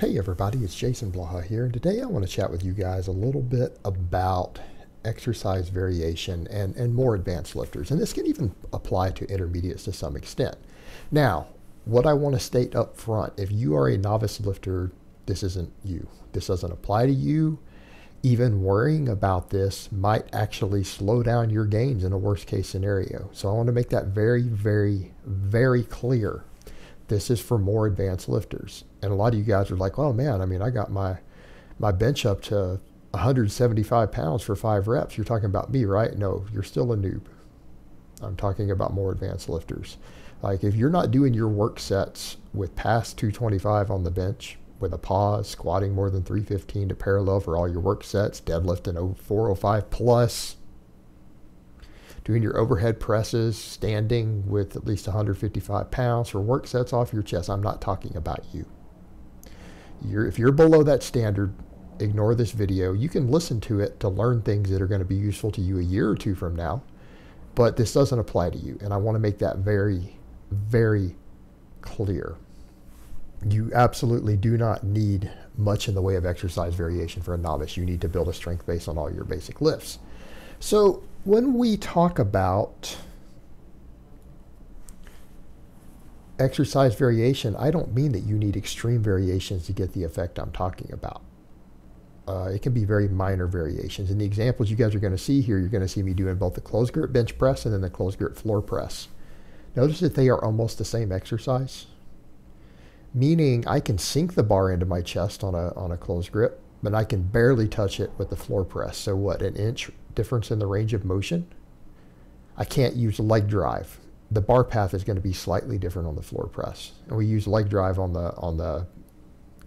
Hey everybody, it's Jason Blaha here, and today I want to chat with you guys a little bit about exercise variation and more advanced lifters. And this can even apply to intermediates to some extent. Now, what I want to state up front, if you are a novice lifter, this isn't you. This doesn't apply to you. Even worrying about this might actually slow down your gains in a worst case scenario. So I want to make that very, very, very clear. This is for more advanced lifters. And a lot of you guys are like, oh man, I mean, I got my bench up to 175 pounds for 5 reps. You're talking about me, right? No, you're still a noob. I'm talking about more advanced lifters. Like if you're not doing your work sets with past 225 on the bench, with a pause, squatting more than 315 to parallel for all your work sets, deadlifting 405 plus, doing your overhead presses, standing with at least 155 pounds for work sets off your chest. I'm not talking about you. If you're below that standard, ignore this video. You can listen to it to learn things that are going to be useful to you a year or two from now, but this doesn't apply to you. And I want to make that very, very clear. You absolutely do not need much in the way of exercise variation for a novice. You need to build a strength base on all your basic lifts. So when we talk about exercise variation, I don't mean that you need extreme variations to get the effect I'm talking about. It can be very minor variations. In the examples you guys are going to see here, you're going to see me doing both the closed grip bench press and then the closed grip floor press. Notice that they are almost the same exercise, meaning I can sink the bar into my chest on a closed grip, but I can barely touch it with the floor press. So what, an inch difference in the range of motion? I can't use leg drive. The bar path is going to be slightly different on the floor press. And we use leg drive on the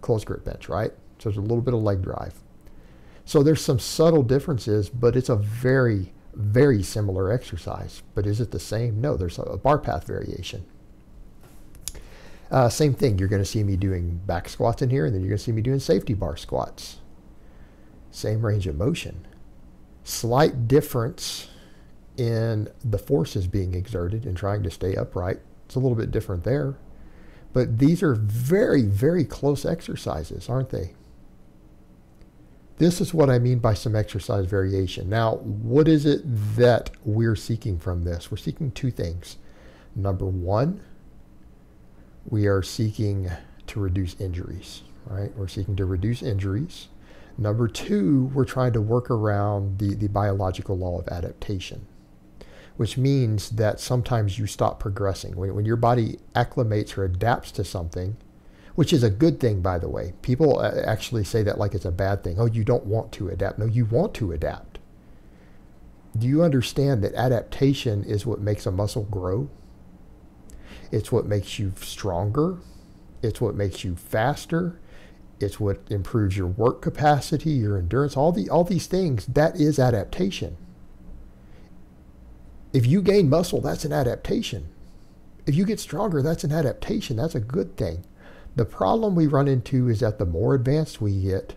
closed grip bench, right? So there's a little bit of leg drive. So there's some subtle differences, but it's a very, very similar exercise. But is it the same? No, there's a bar path variation. Same thing, you're going to see me doing back squats in here, and then you're going to see me doing safety bar squats. Same range of motion. Slight difference in the forces being exerted and trying to stay upright. It's a little bit different there. But these are very, very close exercises, aren't they? This is what I mean by some exercise variation. Now, what is it that we're seeking from this? We're seeking two things. Number one, we are seeking to reduce injuries, right? We're seeking to reduce injuries. Number two, we're trying to work around the biological law of adaptation, which means that sometimes you stop progressing. When your body acclimates or adapts to something, which is a good thing, by the way. People actually say that like it's a bad thing. Oh, you don't want to adapt. No, you want to adapt. Do you understand that adaptation is what makes a muscle grow? It's what makes you stronger. It's what makes you faster. It's what improves your work capacity, your endurance, all these things. That is adaptation. If you gain muscle, that's an adaptation. If you get stronger, that's an adaptation. That's a good thing. The problem we run into is that the more advanced we get,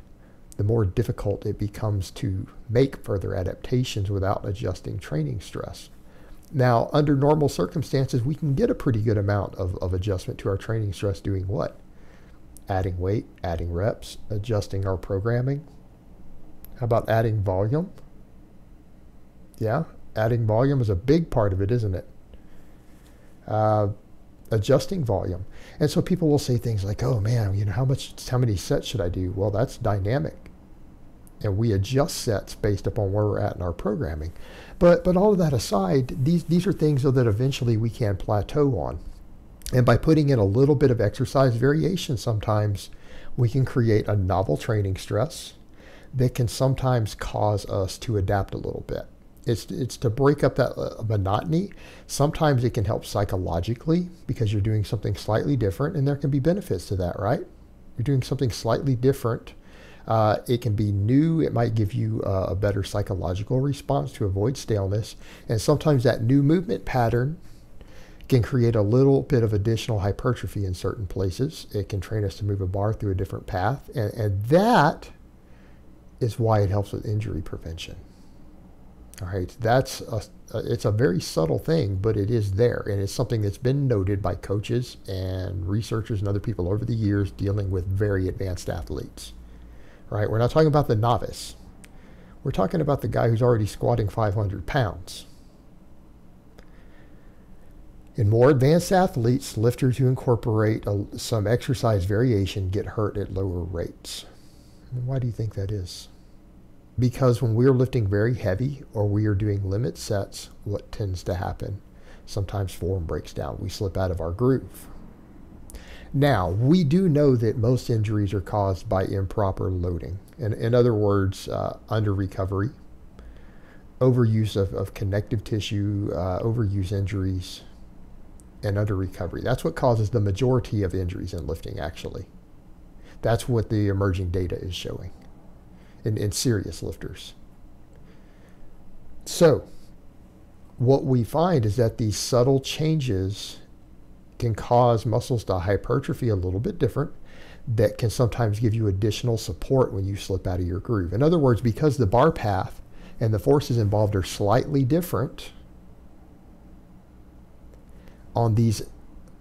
the more difficult it becomes to make further adaptations without adjusting training stress. Now, under normal circumstances, we can get a pretty good amount of adjustment to our training stress doing what? Adding weight, adding reps, adjusting our programming. How about adding volume? Yeah, adding volume is a big part of it, isn't it? Adjusting volume. And so people will say things like, oh man, you know, how many sets should I do? Well, that's dynamic. And we adjust sets based upon where we're at in our programming. But all of that aside, these are things though that eventually we can plateau on. And by putting in a little bit of exercise variation, sometimes we can create a novel training stress that can sometimes cause us to adapt a little bit. It's to break up that monotony. Sometimes it can help psychologically because you're doing something slightly different, and there can be benefits to that, right? You're doing something slightly different. It can be new. It might give you a better psychological response to avoid staleness. And sometimes that new movement pattern can create a little bit of additional hypertrophy in certain places. It can train us to move a bar through a different path. And that is why it helps with injury prevention. All right, it's a very subtle thing, but it is there, and it's something that's been noted by coaches and researchers and other people over the years dealing with very advanced athletes. Right? We're not talking about the novice. We're talking about the guy who's already squatting 500 pounds. In more advanced athletes, lifters who incorporate some exercise variation get hurt at lower rates. Why do you think that is? Because when we're lifting very heavy or we are doing limit sets, what tends to happen? Sometimes form breaks down. We slip out of our groove. Now, we do know that most injuries are caused by improper loading. In other words, under recovery, overuse of connective tissue, overuse injuries, and under recovery. That's what causes the majority of injuries in lifting, actually. That's what the emerging data is showing in serious lifters. So, what we find is that these subtle changes can cause muscles to hypertrophy a little bit different, that can sometimes give you additional support when you slip out of your groove. In other words, because the bar path and the forces involved are slightly different on these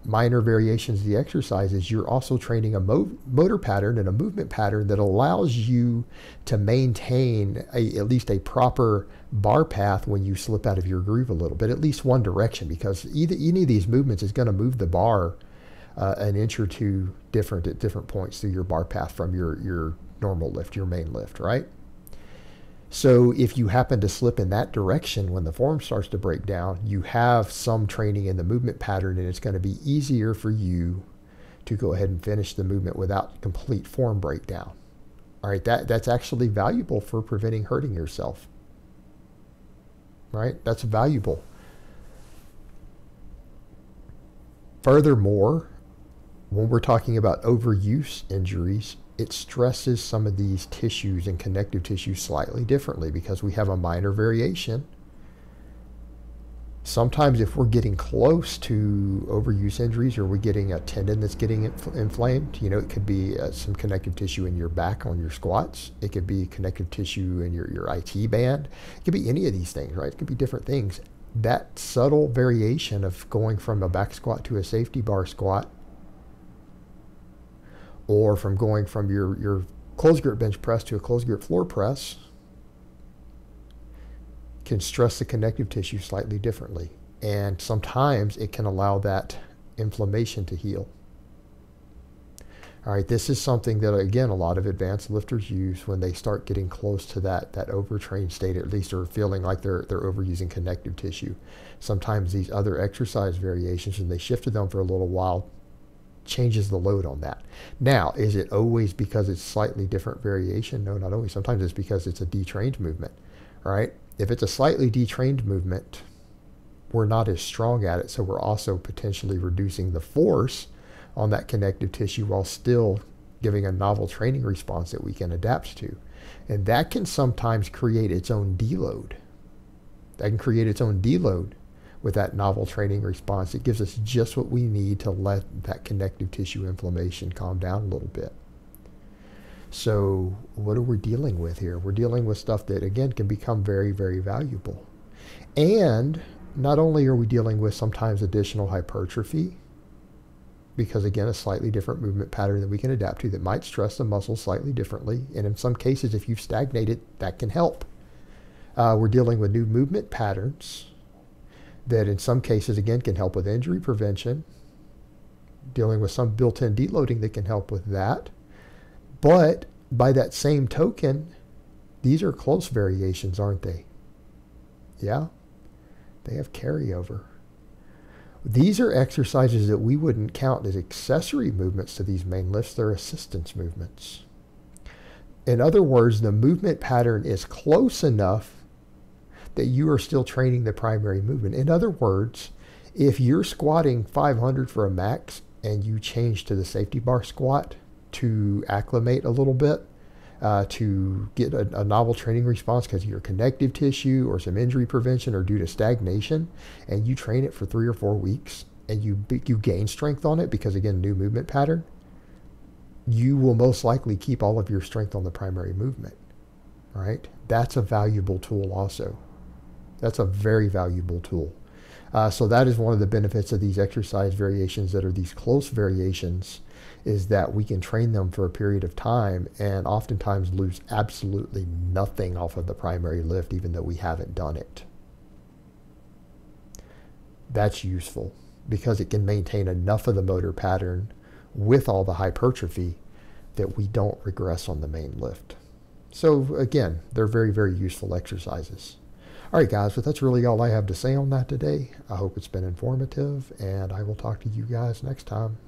minor variations of the exercises, you're also training a motor pattern and a movement pattern that allows you to maintain at least a proper bar path when you slip out of your groove a little bit, at least one direction, because any of these movements is going to move the bar an inch or two different at different points through your bar path from your normal lift, your main lift, right? So if you happen to slip in that direction when the form starts to break down, you have some training in the movement pattern, and it's going to be easier for you to go ahead and finish the movement without complete form breakdown. All right, that's actually valuable for preventing hurting yourself. Right? That's valuable. Furthermore, when we're talking about overuse injuries, it stresses some of these tissues and connective tissues slightly differently because we have a minor variation. Sometimes if we're getting close to overuse injuries, or we're getting a tendon that's getting inflamed, it could be some connective tissue in your back on your squats. It could be connective tissue in your IT band. It could be any of these things, right? It could be different things. That subtle variation of going from a back squat to a safety bar squat, or from going from your closed grip bench press to a closed grip floor press, can stress the connective tissue slightly differently. And sometimes it can allow that inflammation to heal. All right, this is something that, again, a lot of advanced lifters use when they start getting close to that overtrained state, at least, or feeling like they're overusing connective tissue. Sometimes these other exercise variations, and they shifted them for a little while, changes the load on that. Now, is it always because it's slightly different variation? No, not always. Sometimes it's because it's a detrained movement, right? If it's a slightly detrained movement, we're not as strong at it, so we're also potentially reducing the force on that connective tissue while still giving a novel training response that we can adapt to. And that can sometimes create its own deload. That can create its own deload with that novel training response. It gives us just what we need to let that connective tissue inflammation calm down a little bit. So what are we dealing with here? We're dealing with stuff that, again, can become very, very valuable. And not only are we dealing with sometimes additional hypertrophy, because, again, a slightly different movement pattern that we can adapt to that might stress the muscle slightly differently. And in some cases, if you've stagnated, that can help. We're dealing with new movement patterns that in some cases, again, can help with injury prevention, dealing with some built-in deloading that can help with that. But by that same token, these are close variations, aren't they? Yeah, they have carryover. These are exercises that we wouldn't count as accessory movements to these main lifts. They're assistance movements. In other words, the movement pattern is close enough that you are still training the primary movement. In other words, if you're squatting 500 for a max and you change to the safety bar squat to acclimate a little bit, to get a novel training response because of your connective tissue or some injury prevention or due to stagnation, and you train it for 3 or 4 weeks and you gain strength on it because, again, new movement pattern, you will most likely keep all of your strength on the primary movement, right? That's a valuable tool also. That's a very valuable tool. So that is one of the benefits of these exercise variations that are these close variations, is that we can train them for a period of time and oftentimes lose absolutely nothing off of the primary lift, even though we haven't done it. That's useful because it can maintain enough of the motor pattern with all the hypertrophy that we don't regress on the main lift. So again, they're very, very useful exercises. All right, guys, but that's really all I have to say on that today. I hope it's been informative, and I will talk to you guys next time.